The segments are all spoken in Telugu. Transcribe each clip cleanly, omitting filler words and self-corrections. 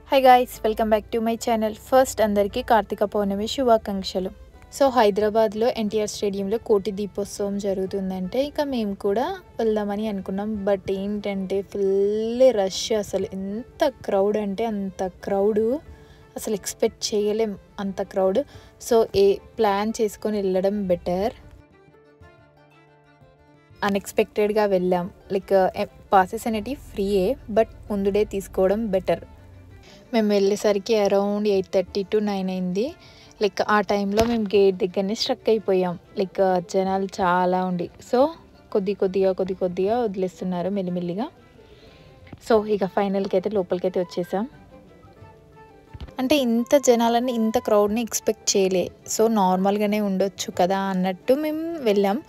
Hi guys, welcome back to my channel. First అందరికీ కార్తీక పౌర్ణమి శుభాకాంక్షలు. సో హైదరాబాద్లో ఎన్టీఆర్ స్టేడియంలో కోటి దీపోత్సవం జరుగుతుందంటే ఇక మేము కూడా వెళ్దామని అనుకున్నాం. బట్ ఏంటంటే ఫుల్ రష్, అసలు ఎంత క్రౌడ్ అంటే అంత క్రౌడ్, అసలు ఎక్స్పెక్ట్ చేయలేం అంత క్రౌడ్. సో ప్లాన్ చేసుకొని వెళ్ళడం బెటర్. అన్ఎక్స్పెక్టెడ్గా వెళ్ళాం. లైక్ పాసెస్ అనేటివి ఫ్రీయే, బట్ ముందుడే తీసుకోవడం బెటర్. మేము వెళ్ళేసరికి అరౌండ్ 8:30 to 9 అయింది. లైక్ ఆ టైంలో మేము గేట్ దగ్గరనే స్ట్రక్ అయిపోయాం. లైక్ జనాలు చాలా ఉండి, సో కొద్దిగా వదిలేస్తున్నారు మెల్లిమెల్లిగా. సో ఇక ఫైనల్కి అయితే లోపలికైతే వచ్చేసాం. అంటే ఇంత జనాలని, ఇంత క్రౌడ్ని ఎక్స్పెక్ట్ చేయలే. సో నార్మల్గానే ఉండొచ్చు కదా అన్నట్టు మేము వెళ్ళాం.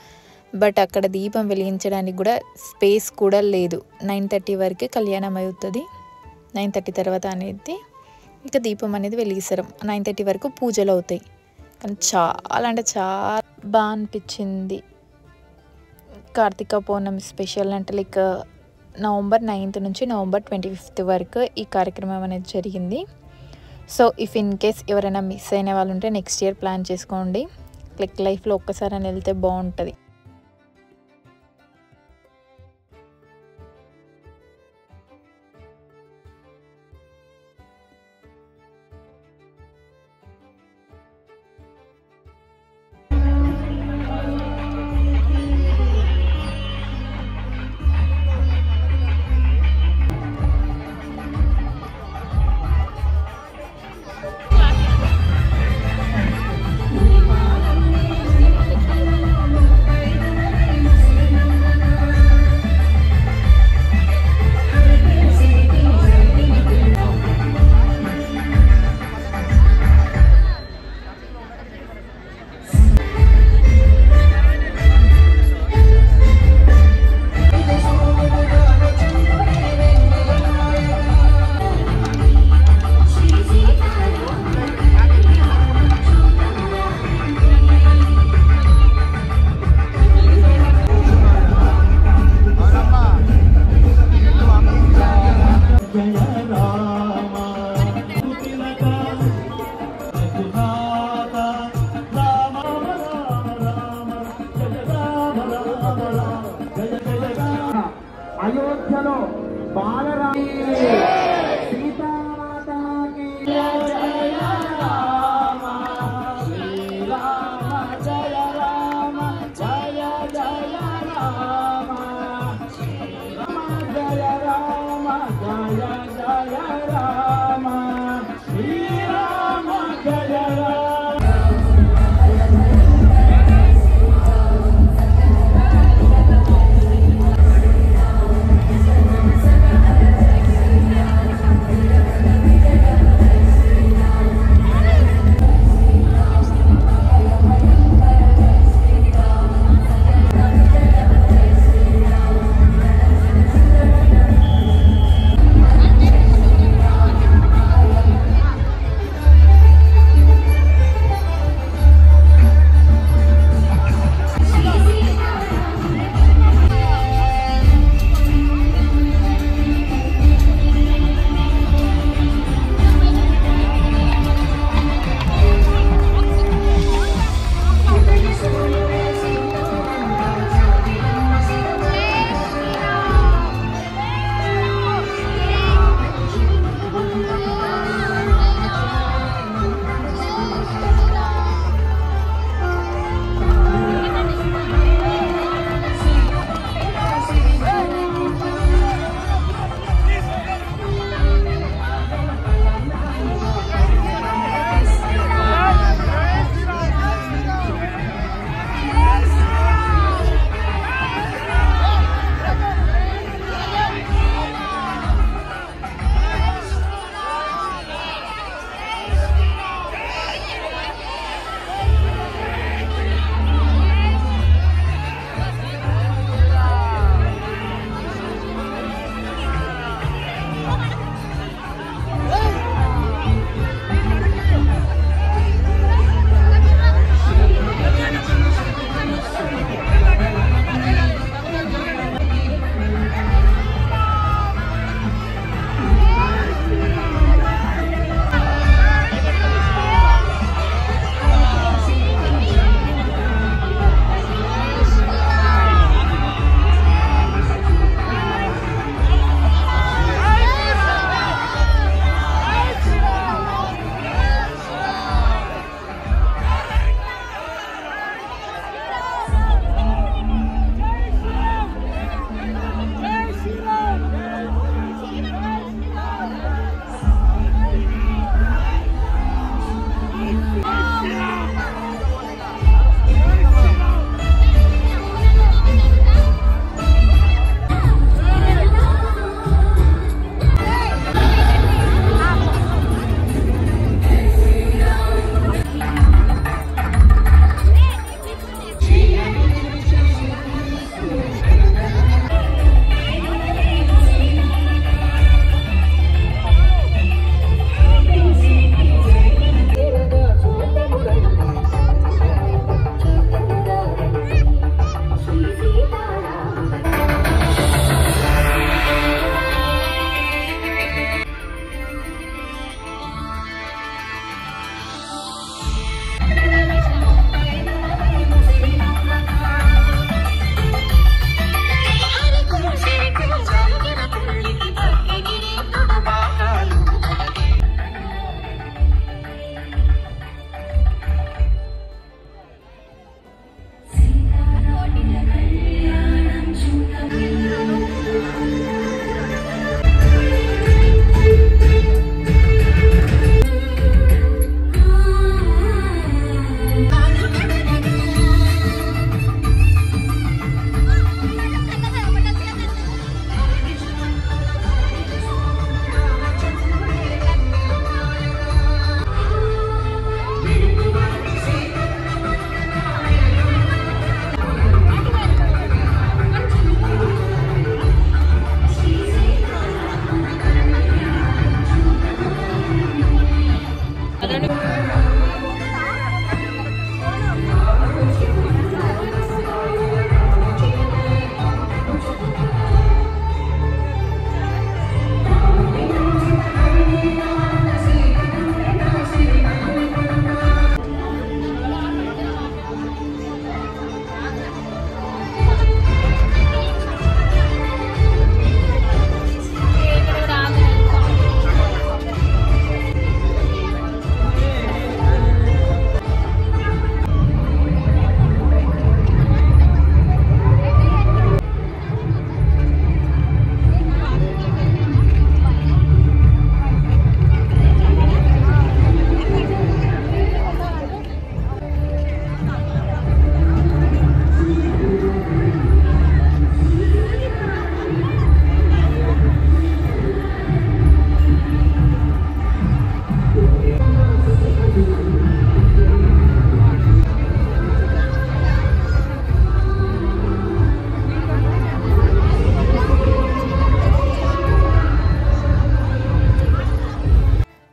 బట్ అక్కడ దీపం వెలిగించడానికి కూడా స్పేస్ కూడా లేదు. 9:30 వరకు కళ్యాణం అవుతుంది. 9:30 తర్వాత అనేది ఇక దీపం అనేది వెలిగిస్తారు. 9:30 వరకు పూజలు అవుతాయి. కానీ చాలా అంటే చాలా బాగా అనిపించింది. కార్తీక పౌర్ణమి స్పెషల్ అంటే లైక్ November 9th నుంచి November 25th వరకు ఈ కార్యక్రమం అనేది జరిగింది. సో ఇఫ్ ఇన్ కేస్ ఎవరైనా మిస్ అయిన వాళ్ళు ఉంటే నెక్స్ట్ ఇయర్ ప్లాన్ చేసుకోండి. లైక్ లైఫ్లో ఒక్కసారి అని వెళ్తే బాగుంటుంది.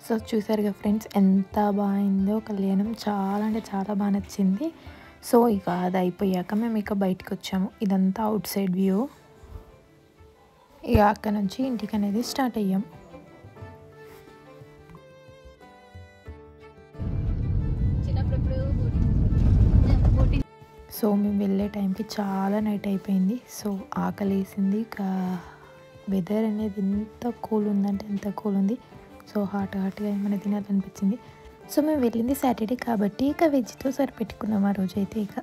సో చూసారుగా ఫ్రెండ్స్ ఎంత బాగుందో కళ్యాణం, చాలా అంటే చాలా బాగా నచ్చింది. సో ఇక అది అయిపోయాక మేము ఇక బయటకు వచ్చాము. ఇదంతా అవుట్ సైడ్ వ్యూ. ఇక అక్కడ నుంచి ఇంటికి అనేది స్టార్ట్ అయ్యాం. సో మేము వెళ్ళే టైంకి చాలా నైట్ అయిపోయింది. సో ఆకలి వేసింది. ఇక వెదర్ అనేది ఎంత కూల్ ఉందంటే ఎంత కూల్ ఉంది. సో హాట్గా ఏమైనా తినాలనిపించింది. సో మేము వెళ్ళింది సాటర్డే కాబట్టి ఇక వెజ్తో సరిపెట్టుకున్నాం ఆ రోజైతే. ఇక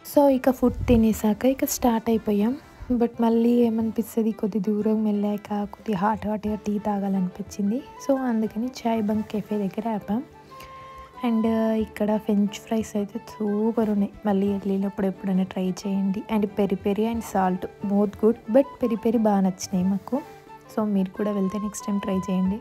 సో ఇక ఫుడ్ తినేసాక ఇక స్టార్ట్ అయిపోయాం. బట్ మళ్ళీ ఏమనిపిస్తుంది, కొద్ది దూరం వెళ్ళాక కొద్ది హాట్గా టీ తాగాలనిపించింది. సో అందుకని చాయ్ బంక్ కెఫే దగ్గర ఆపాం. అండ్ ఇక్కడ ఫ్రెంచ్ ఫ్రైస్ అయితే సూపర్ ఉన్నాయి. మళ్ళీ వెళ్ళినప్పుడు ఎప్పుడైనా ట్రై చేయండి. And peri and salt both good, but peri బాగా నచ్చినాయి మాకు. సో మీరు కూడా వెళ్తే నెక్స్ట్ టైం ట్రై చేయండి.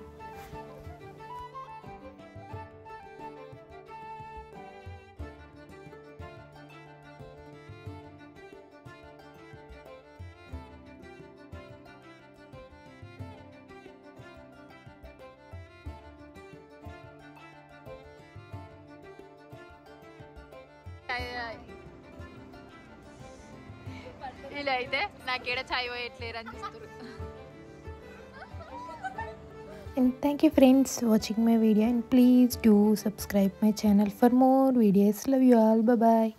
ఇలా అయితే నాకేడ చాయ్ పోయట్లేరు అని చూస్తారు. And thank you friends watching my video, and please do subscribe my channel for more videos. Love you all. Bye bye.